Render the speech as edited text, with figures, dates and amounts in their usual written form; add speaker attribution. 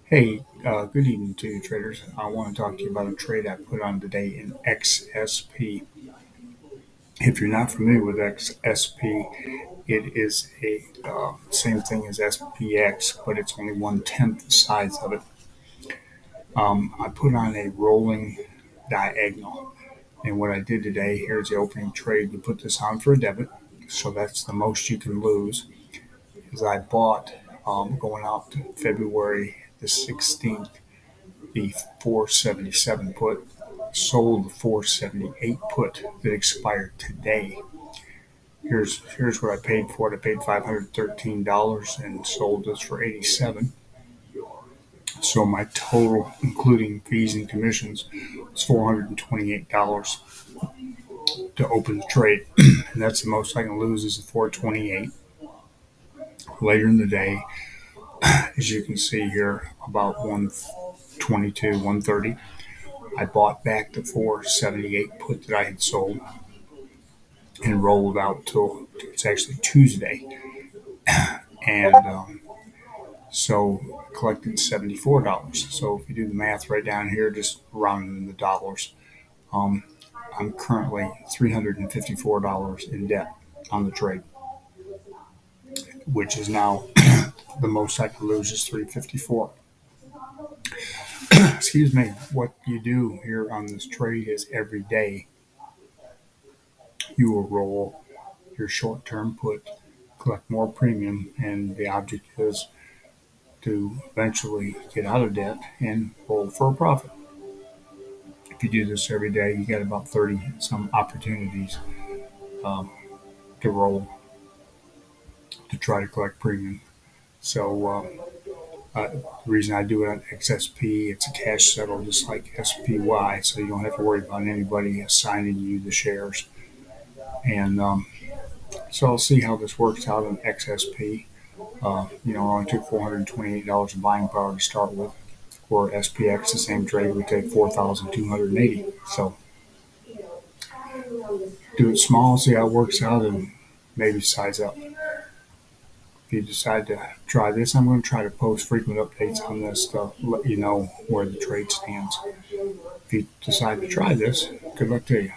Speaker 1: Hey, good evening to you traders. I want to talk to you about a trade I put on today in XSP. If you're not familiar with XSP, it is a same thing as SPX, but it's only 1/10 the size of it. I put on a rolling diagonal, and what I did today, here's the opening trade. You put this on for a debit, so that's the most you can lose. Is I bought going out to February the 16th. The 477 put, sold the 478 put that expired today. Here's what I paid for it. I paid $513 and sold this for 87. So my total, including fees and commissions, was $428 to open the trade, and that's the most I can lose is the 428. Later in the day, as you can see here, about 122, 130. I bought back the 478 put that I had sold and rolled out till it's actually Tuesday. And so collected $74. So if you do the math right down here, just rounding the dollars, um, I'm currently $354 in debt on the trade, which is now the most I can lose is 354. Excuse me. What you do here on this trade is every day you will roll your short-term put, collect more premium, and the object is to eventually get out of debt and roll for a profit. If you do this every day, you get about 30 some opportunities um, to roll to try to collect premium. So the reason I do it on XSP, it's a cash settle just like SPY, so you don't have to worry about anybody assigning you the shares. And so I'll see how this works out on XSP. I only took $428 of buying power to start with. Or SPX, the same trade, we take 4,280. So do it small, see how it works out, and maybe size up. If you decide to try this, I'm going to try to post frequent updates on this to let you know where the trade stands. If you decide to try this, good luck to you.